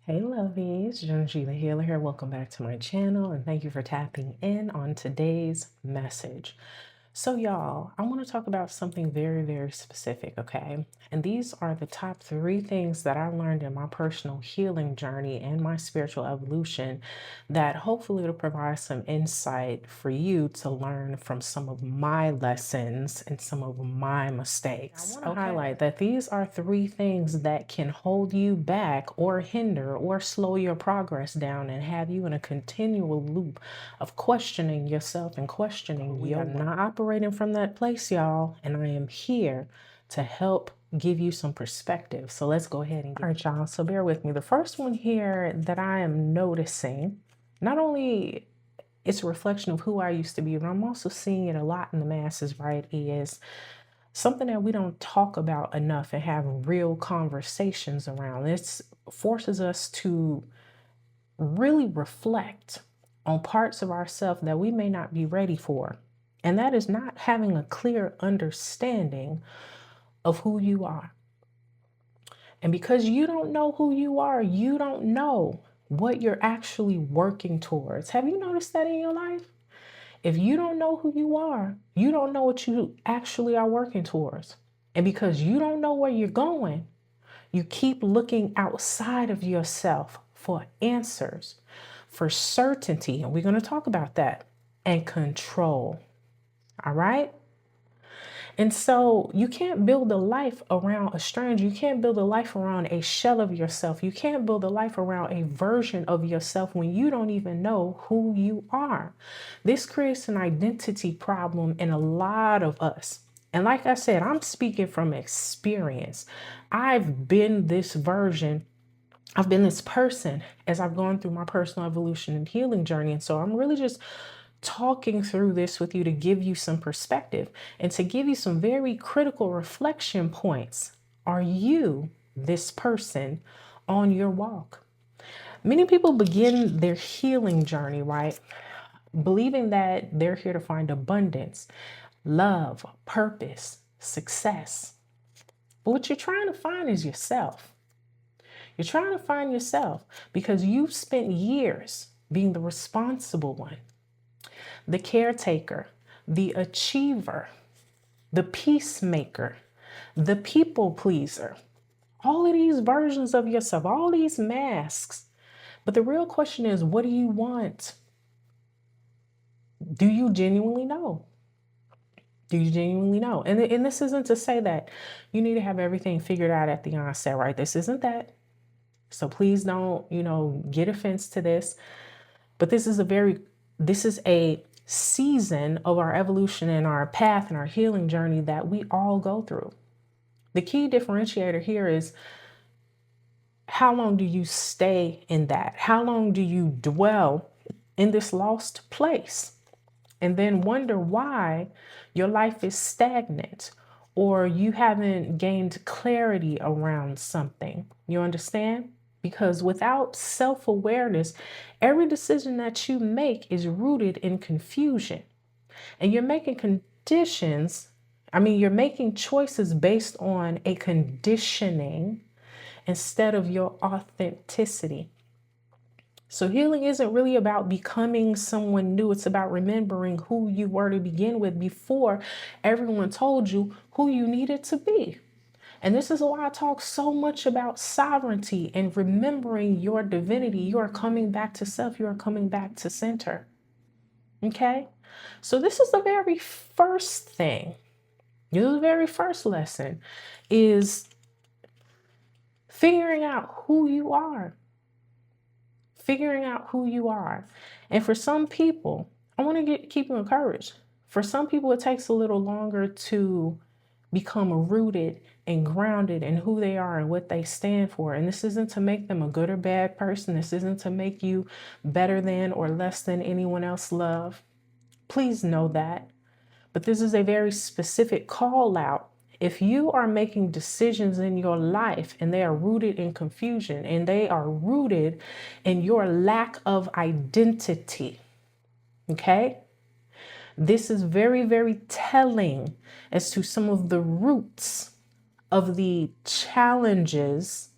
Hey lovies, JennerG the healer here. Welcome back to my channel and thank you for tapping in on today's message. So y'all, I want to talk about something very specific, okay? And these are the top 3 things that I learned in my personal healing journey and my spiritual evolution that hopefully will provide some insight for you to learn from some of my lessons and some of my mistakes. I want to highlight that these are 3 things that can hold you back or hinder or slow your progress down and have you in a continual loop of questioning yourself and questioning you. I'm not operating from that place, y'all, and I am here to help give you some perspective. So let's go ahead and get. All right, y'all, so bear with me. The first one here that I am noticing, not only it's a reflection of who I used to be, but I'm also seeing it a lot in the masses, right, is something that we don't talk about enough and have real conversations around. It forces us to really reflect on parts of ourselves that we may not be ready for. And that is not having a clear understanding of who you are. And because you don't know who you are, you don't know what you're actually working towards. Have you noticed that in your life? If you don't know who you are, you don't know what you actually are working towards. And because you don't know where you're going, you keep looking outside of yourself for answers, for certainty, and we're going to talk about that, and control. All right? And so you can't build a life around a stranger. You can't build a life around a shell of yourself. You can't build a life around a version of yourself when you don't even know who you are. This creates an identity problem in a lot of us. And like I said, I'm speaking from experience. I've been this version. I've been this person as I've gone through my personal evolution and healing journey. And so I'm really just talking through this with you to give you some perspective and to give you some very critical reflection points. Are you this person on your walk? Many people begin their healing journey, right, believing that they're here to find abundance, love, purpose, success. But what you're trying to find is yourself. You're trying to find yourself because you've spent years being the responsible one, the caretaker, the achiever, the peacemaker, the people pleaser. All of these versions of yourself, all these masks. But the real question is, what do you want? Do you genuinely know? Do you genuinely know? And this isn't to say that you need to have everything figured out at the onset, right? This isn't that. So please don't, get offense to this. But this is a season of our evolution and our path and our healing journey that we all go through. The key differentiator here is, how long do you stay in that? How long do you dwell in this lost place and then wonder why your life is stagnant or you haven't gained clarity around something? You understand? Because without self-awareness, every decision that you make is rooted in confusion. And you're making you're making choices based on a conditioning instead of your authenticity. So healing isn't really about becoming someone new. It's about remembering who you were to begin with before everyone told you who you needed to be. And this is why I talk so much about sovereignty and remembering your divinity. You are coming back to self. You are coming back to center. Okay? So this is the very first thing. The very first lesson is figuring out who you are. Figuring out who you are. And for some people, I want to keep you encouraged. For some people, it takes a little longer to become rooted and grounded in who they are and what they stand for. And this isn't to make them a good or bad person. This isn't to make you better than or less than anyone else love. Please know that. But this is a very specific call out. If you are making decisions in your life and they are rooted in confusion and they are rooted in your lack of identity, okay? This is very telling as to some of the roots of the challenges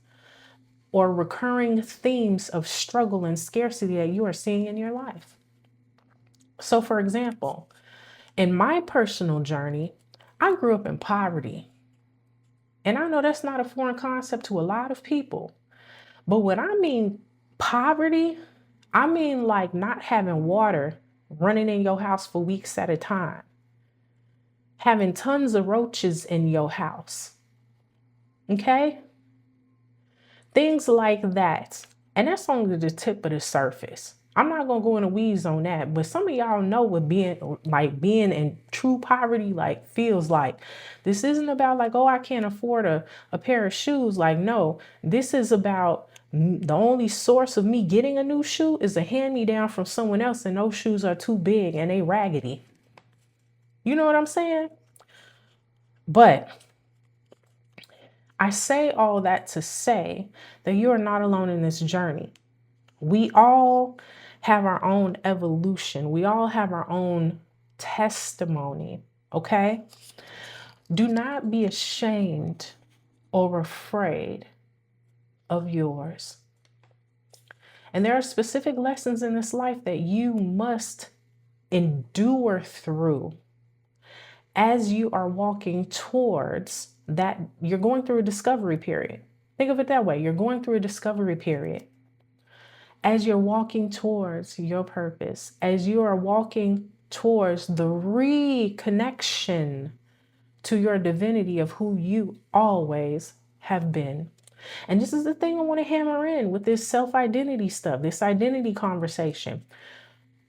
or recurring themes of struggle and scarcity that you are seeing in your life. So, for example, in my personal journey, I grew up in poverty. And I know that's not a foreign concept to a lot of people. But when I mean poverty, I mean like not having water running in your house for weeks at a time, having tons of roaches in your house. Okay? Things like that. And that's only the tip of the surface. I'm not gonna go into weeds on that, but some of y'all know what being in true poverty like feels like. This isn't about like, oh, I can't afford a pair of shoes. Like, no, this is about the only source of me getting a new shoe is a hand-me-down from someone else, and those shoes are too big and they raggedy. You know what I'm saying? But I say all that to say that you are not alone in this journey. We all have our own evolution. We all have our own testimony, okay? Do not be ashamed or afraid of yours. And there are specific lessons in this life that you must endure through as you are walking towards that. You're going through a discovery period. Think of it that way. You're going through a discovery period. As you're walking towards your purpose, as you are walking towards the reconnection to your divinity of who you always have been. And this is the thing I want to hammer in with this self-identity stuff, this identity conversation.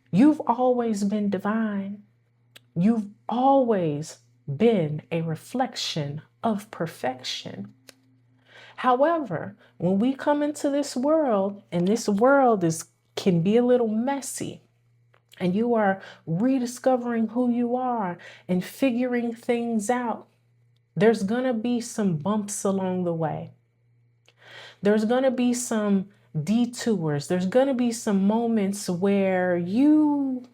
You've always been divine. You've always been a reflection of perfection. However, when we come into this world, and this world can be a little messy, and you are rediscovering who you are and figuring things out, there's going to be some bumps along the way. There's going to be some detours. There's going to be some moments where you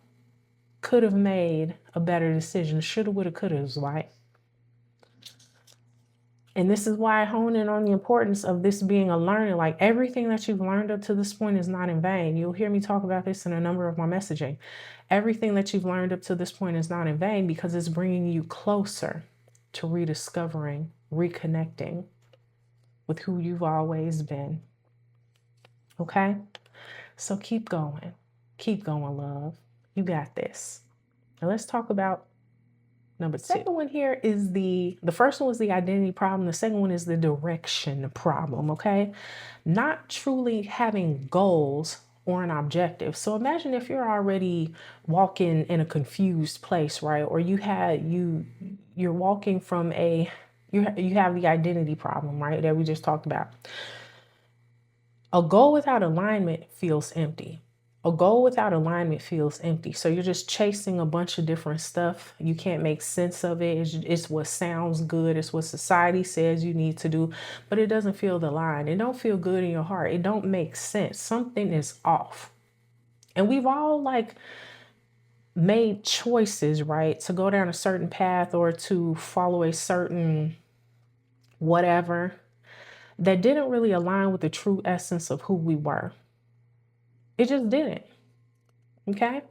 could have made a better decision. Shoulda, woulda, coulda, right? And this is why I hone in on the importance of this being a learning. Like, everything that you've learned up to this point is not in vain. You'll hear me talk about this in a number of my messaging. Everything that you've learned up to this point is not in vain, because it's bringing you closer to rediscovering, reconnecting with who you've always been. Okay? So keep going. Keep going, love. You got this. Now let's talk about number two. The second one here is the first one was the identity problem. The second one is the direction problem, okay? Not truly having goals or an objective. So imagine if you're already walking in a confused place, right? Or you're walking from you have the identity problem, right? That we just talked about. A goal without alignment feels empty. A goal without alignment feels empty. So you're just chasing a bunch of different stuff. You can't make sense of it. It's what sounds good. It's what society says you need to do, but it doesn't feel the line. It don't feel good in your heart. It don't make sense. Something is off. And we've all made choices, right? To go down a certain path or to follow a certain whatever that didn't really align with the true essence of who we were. It just didn't. Okay.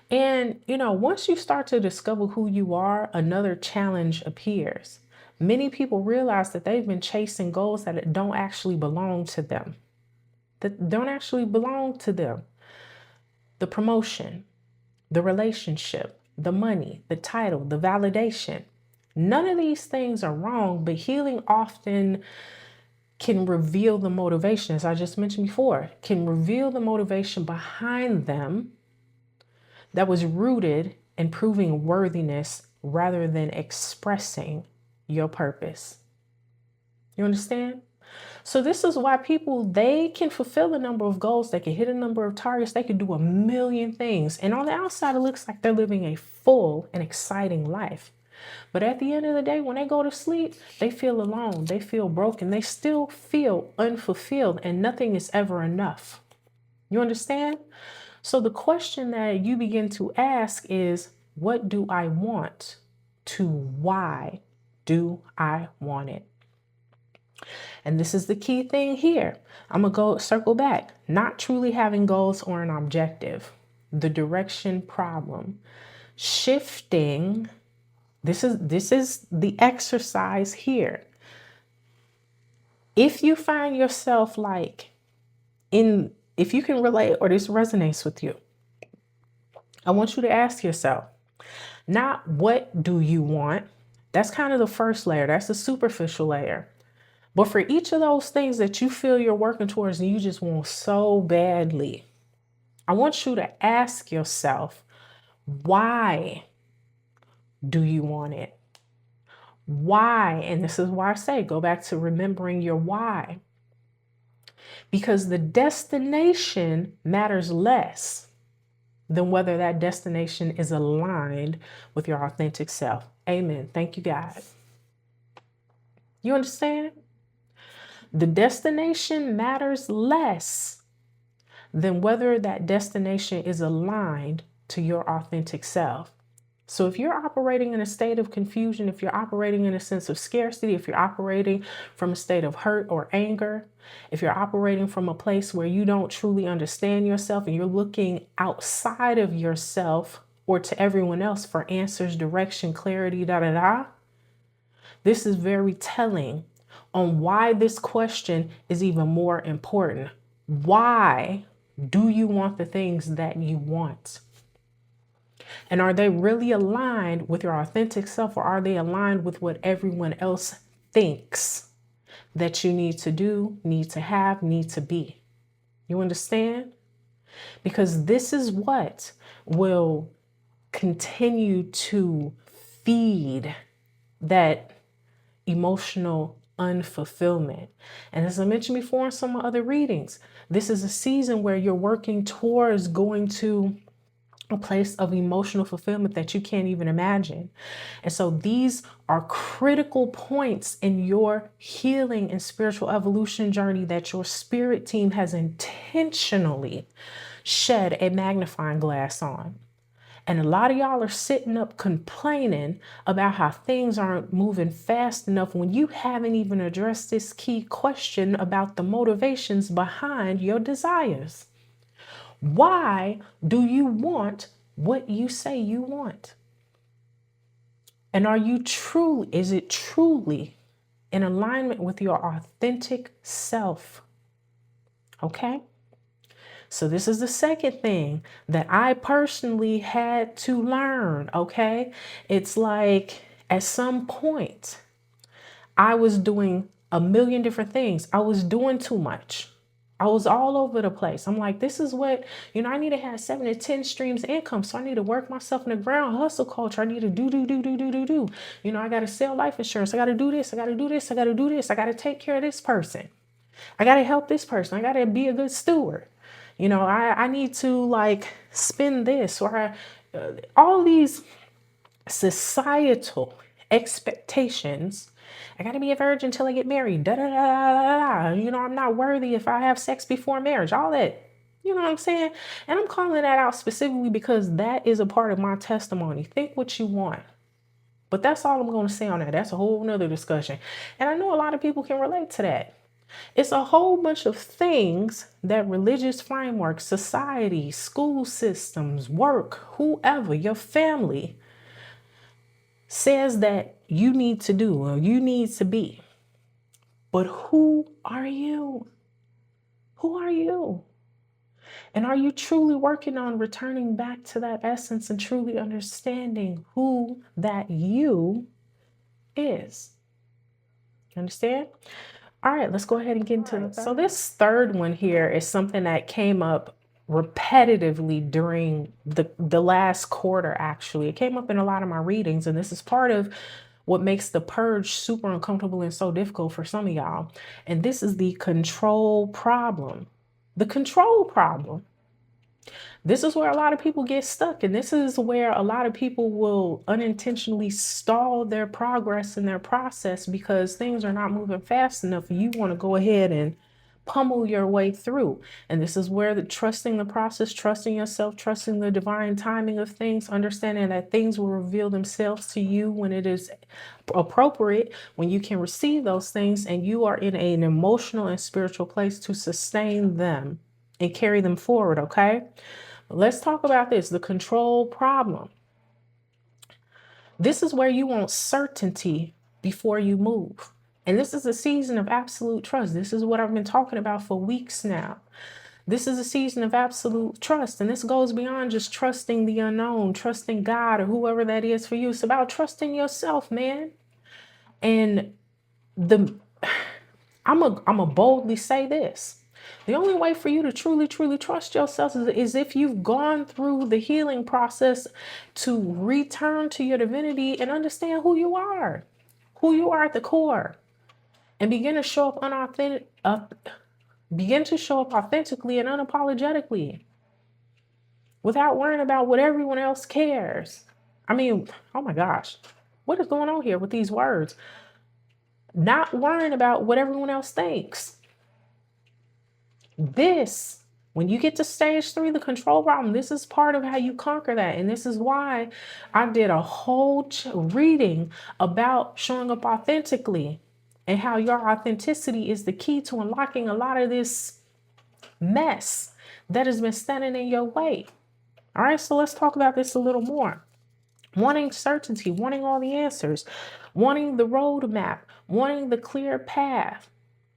And, once you start to discover who you are, another challenge appears. Many people realize that they've been chasing goals that don't actually belong to them. The promotion, the relationship, the money, the title, the validation. None of these things are wrong, but healing often can reveal the motivation, as I just mentioned before, can reveal the motivation behind them that was rooted in proving worthiness rather than expressing your purpose. You understand? So this is why people, they can fulfill a number of goals, they can hit a number of targets, they can do a million things. And on the outside, it looks like they're living a full and exciting life. But at the end of the day, when they go to sleep, they feel alone, they feel broken, they still feel unfulfilled, and nothing is ever enough. You understand? So the question that you begin to ask is, what do I want? To why do I want it? And this is the key thing here. I'm going to go circle back. Not truly having goals or an objective. The direction problem. Shifting. This is the exercise here. If you find yourself if you can relate or this resonates with you, I want you to ask yourself, not what do you want? That's kind of the first layer. That's the superficial layer. But for each of those things that you feel you're working towards and you just want so badly, I want you to ask yourself, why do you want it? Why? And this is why I say, go back to remembering your why. Because the destination matters less than whether that destination is aligned with your authentic self. Amen. Thank you, God. You understand? The destination matters less than whether that destination is aligned to your authentic self. So if you're operating in a state of confusion, if you're operating in a sense of scarcity, if you're operating from a state of hurt or anger, if you're operating from a place where you don't truly understand yourself and you're looking outside of yourself or to everyone else for answers, direction, clarity, this is very telling on why this question is even more important. Why do you want the things that you want? And are they really aligned with your authentic self, or are they aligned with what everyone else thinks that you need to do, need to have, need to be? You understand? Because this is what will continue to feed that emotional unfulfillment. And as I mentioned before in some other readings, this is a season where you're working towards going to a place of emotional fulfillment that you can't even imagine. And so these are critical points in your healing and spiritual evolution journey that your spirit team has intentionally shed a magnifying glass on. And a lot of y'all are sitting up complaining about how things aren't moving fast enough when you haven't even addressed this key question about the motivations behind your desires. Why do you want what you say you want? And is it truly in alignment with your authentic self? Okay? So this is the second thing that I personally had to learn, okay? It's like at some point, I was doing a million different things. I was doing too much. I was all over the place. I'm like, this is what, I need to have 7 to 10 streams of income. So I need to work myself in the ground hustle culture. I need to do. I got to sell life insurance. I got to do this. I got to do this. I got to do this. I got to take care of this person. I got to help this person. I got to be a good steward. I need to spend this or all these societal expectations. I got to be a virgin until I get married. I'm not worthy if I have sex before marriage. All that, you know what I'm saying? And I'm calling that out specifically because that is a part of my testimony. Think what you want. But that's all I'm going to say on that. That's a whole nother discussion. And I know a lot of people can relate to that. It's a whole bunch of things that religious frameworks, society, school systems, work, whoever, your family says that you need to do or you need to be. But who are you? Who are you? And are you truly working on returning back to that essence and truly understanding who that you is? Understand? All right, let's go ahead and get into it. So this third one here is something that came up repetitively during the last quarter, actually. It came up in a lot of my readings, and this is part of what makes the purge super uncomfortable and so difficult for some of y'all. And this is the control problem. The control problem. This is where a lot of people get stuck, and this is where a lot of people will unintentionally stall their progress and their process because things are not moving fast enough. You want to go ahead and pummel your way through. And this is where the trusting the process, trusting yourself, trusting the divine timing of things, understanding that things will reveal themselves to you when it is appropriate, when you can receive those things and you are in an emotional and spiritual place to sustain them and carry them forward. Okay, let's talk about this, the control problem. This is where you want certainty before you move. And this is a season of absolute trust. This is what I've been talking about for weeks now. This is a season of absolute trust. And this goes beyond just trusting the unknown, trusting God or whoever that is for you. It's about trusting yourself, man. And I'm a boldly say this. The only way for you to truly, truly trust yourself is if you've gone through the healing process to return to your divinity and understand who you are at the core, and begin to show up authentically and unapologetically without worrying about what everyone else cares. I mean, oh my gosh, what is going on here with these words? Not worrying about what everyone else thinks. This, when you get to stage 3, the control problem, this is part of how you conquer that. And this is why I did a whole reading about showing up authentically and how your authenticity is the key to unlocking a lot of this mess that has been standing in your way. All right, so let's talk about this a little more. Wanting certainty, wanting all the answers, wanting the roadmap, wanting the clear path,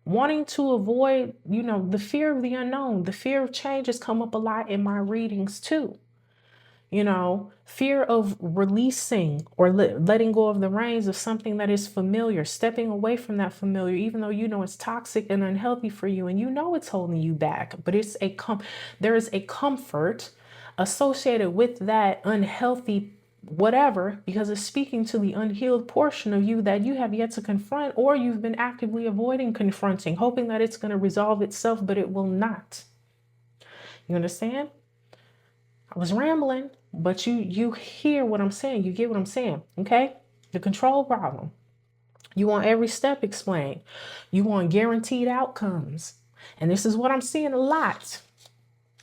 wanting to avoid, the fear of the unknown. The fear of change has come up a lot in my readings too. Fear of releasing or letting go of the reins of something that is familiar, stepping away from that familiar, even though it's toxic and unhealthy for you and it's holding you back. But there is a comfort associated with that unhealthy whatever, because it's speaking to the unhealed portion of you that you have yet to confront, or you've been actively avoiding confronting, hoping that it's going to resolve itself, but it will not. You understand? I was rambling, but you hear what I'm saying. You get what I'm saying. Okay? The control problem. You want every step explained. You want guaranteed outcomes. And this is what I'm seeing a lot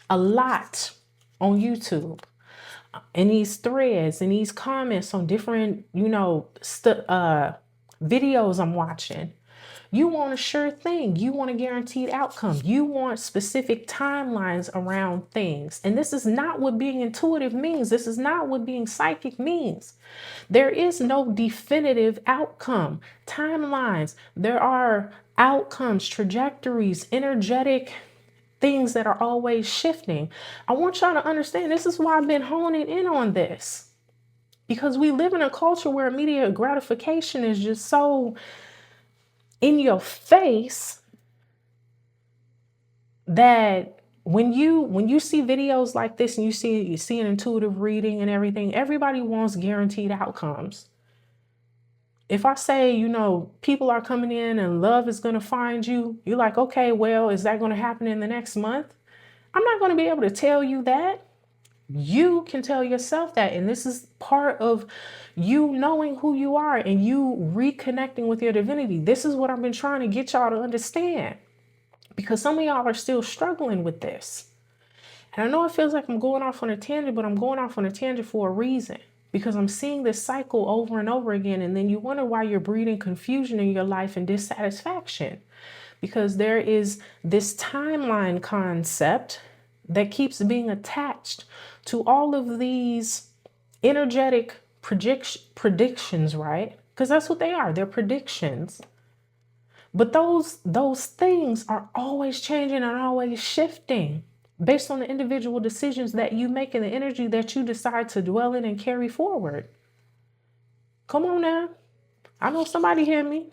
on YouTube. In these threads, in these comments on different, videos I'm watching. You want a sure thing. You want a guaranteed outcome. You want specific timelines around things. And this is not what being intuitive means. This is not what being psychic means. There is no definitive outcome. Timelines. There are outcomes, trajectories, energetic things that are always shifting. I want y'all to understand, this is why I've been honing in on this. Because we live in a culture where immediate gratification is just so in your face that when you see videos like this and you see an intuitive reading and everything, everybody wants guaranteed outcomes. If I say, people are coming in and love is going to find you, you're like, okay, well, is that going to happen in the next month? I'm not going to be able to tell you that. You can tell yourself that. And this is part of you knowing who you are and you reconnecting with your divinity. This is what I've been trying to get y'all to understand, because some of y'all are still struggling with this. And I know it feels like I'm going off on a tangent, but I'm going off on a tangent for a reason. Because I'm seeing this cycle over and over again. And then you wonder why you're breeding confusion in your life and dissatisfaction. Because there is this timeline concept that keeps being attached to all of these energetic predictions, right? Because that's what they are. They're predictions. But those things are always changing and always shifting, based on the individual decisions that you make and the energy that you decide to dwell in and carry forward. Come on now. I know somebody hear me.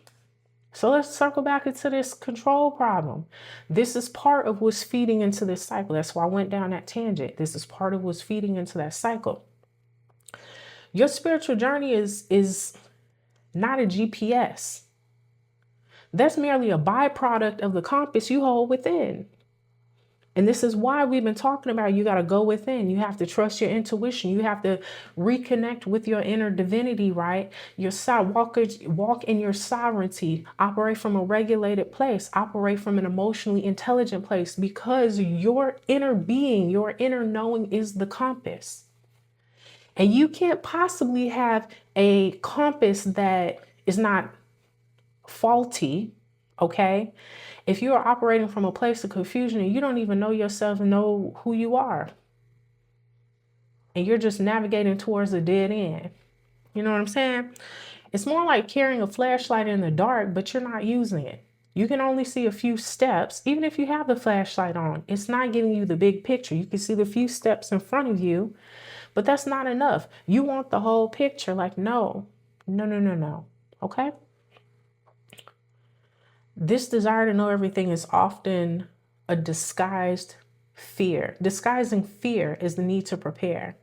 So let's circle back into this control problem. This is part of what's feeding into this cycle. That's why I went down that tangent. This is part of what's feeding into that cycle. Your spiritual journey is not a GPS. That's merely a byproduct of the compass you hold within. And this is why we've been talking about you got to go within. You have to trust your intuition. You have to reconnect with your inner divinity, right? Your walk in your sovereignty, operate from a regulated place, operate from an emotionally intelligent place, because your inner being, your inner knowing is the compass. And you can't possibly have a compass that is not faulty, okay? If you are operating from a place of confusion and you don't even know yourself, know who you are, and you're just navigating towards a dead end, you know what I'm saying? It's more like carrying a flashlight in the dark, but you're not using it. You can only see a few steps. Even if you have the flashlight on, it's not giving you the big picture. You can see the few steps in front of you, but that's not enough. You want the whole picture. Like, no. Okay? This desire to know everything is often a disguised fear. Disguising fear is the need to prepare.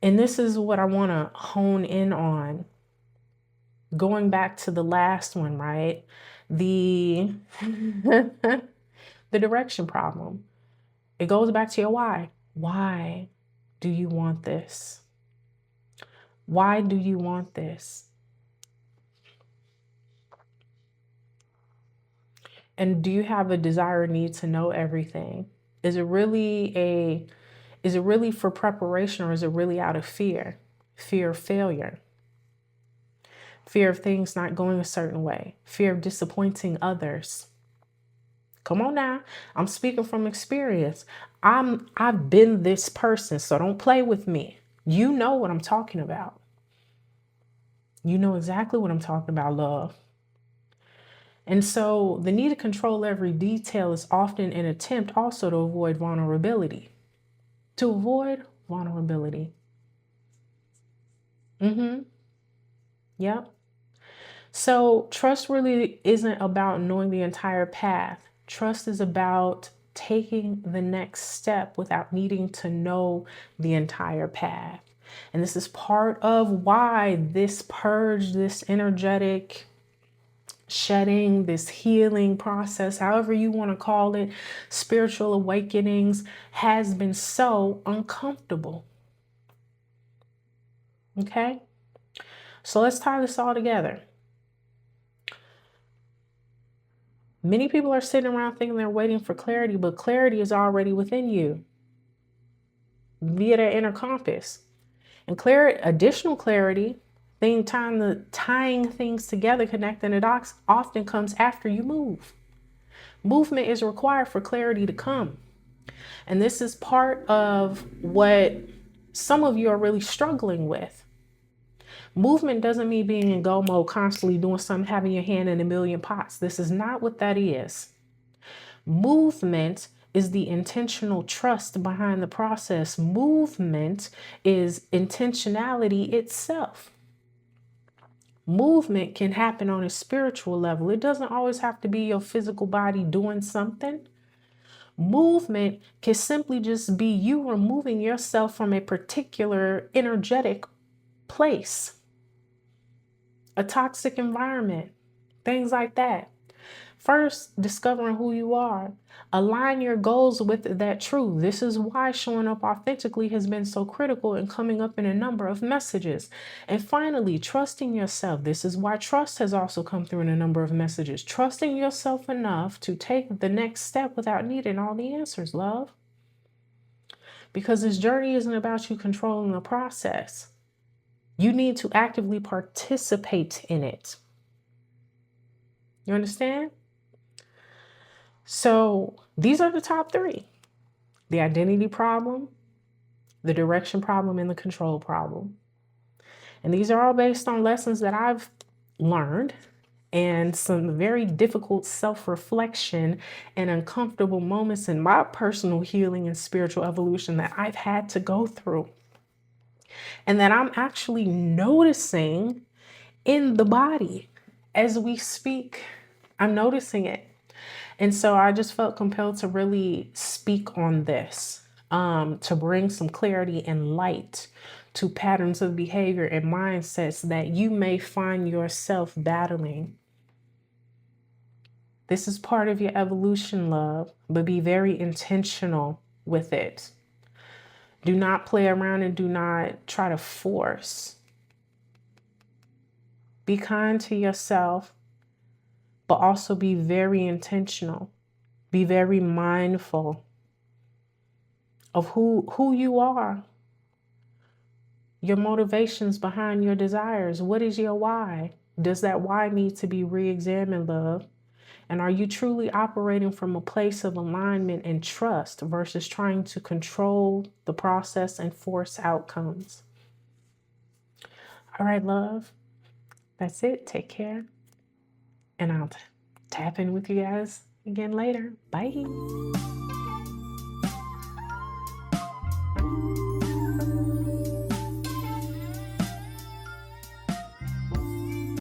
And this is what I want to hone in on. Going back to the last one, right? The the direction problem. It goes back to your why. Why do you want this? Why do you want this? And do you have a desire or need to know everything? Is it really for preparation, or is it really out of fear? Fear of failure. Fear of things not going a certain way. Fear of disappointing others. Come on now. I'm speaking from experience. I've been this person, so don't play with me. You know what I'm talking about. You know exactly what I'm talking about, love. And so the need to control every detail is often an attempt also to avoid vulnerability. To avoid vulnerability. Yep. So trust really isn't about knowing the entire path. Trust is about taking the next step without needing to know the entire path. And this is part of why this purge, this energetic shedding, this healing process, however you want to call it, spiritual awakenings, has been so uncomfortable. Okay? So let's tie this all together. Many people are sitting around thinking they're waiting for clarity, but clarity is already within you via their inner compass. And additional clarity, tying things together, connecting the dots, often comes after you move. Movement is required for clarity to come. And this is part of what some of you are really struggling with. Movement doesn't mean being in go mode, constantly doing something, having your hand in a million pots. This is not what that is. Movement is the intentional trust behind the process. Movement is intentionality itself. Movement can happen on a spiritual level. It doesn't always have to be your physical body doing something. Movement can simply just be you removing yourself from a particular energetic place, a toxic environment, things like that. First, discovering who you are. Align your goals with that truth. This is why showing up authentically has been so critical and coming up in a number of messages. And finally, trusting yourself. This is why trust has also come through in a number of messages. Trusting yourself enough to take the next step without needing all the answers, love. Because this journey isn't about you controlling the process. You need to actively participate in it. You understand? So these are the top three: the identity problem, the direction problem, and the control problem. And these are all based on lessons that I've learned and some very difficult self-reflection and uncomfortable moments in my personal healing and spiritual evolution that I've had to go through. And that I'm actually noticing in the body as we speak. I'm noticing it. And so I just felt compelled to really speak on this, to bring some clarity and light to patterns of behavior and mindsets that you may find yourself battling. This is part of your evolution, love, but be very intentional with it. Do not play around and do not try to force. Be kind to yourself, but also be very intentional. Be very mindful of who you are, your motivations behind your desires. What is your why? Does that why need to be re-examined, love? And are you truly operating from a place of alignment and trust versus trying to control the process and force outcomes? All right, love. That's it. Take care. And I'll tap in with you guys again later. Bye.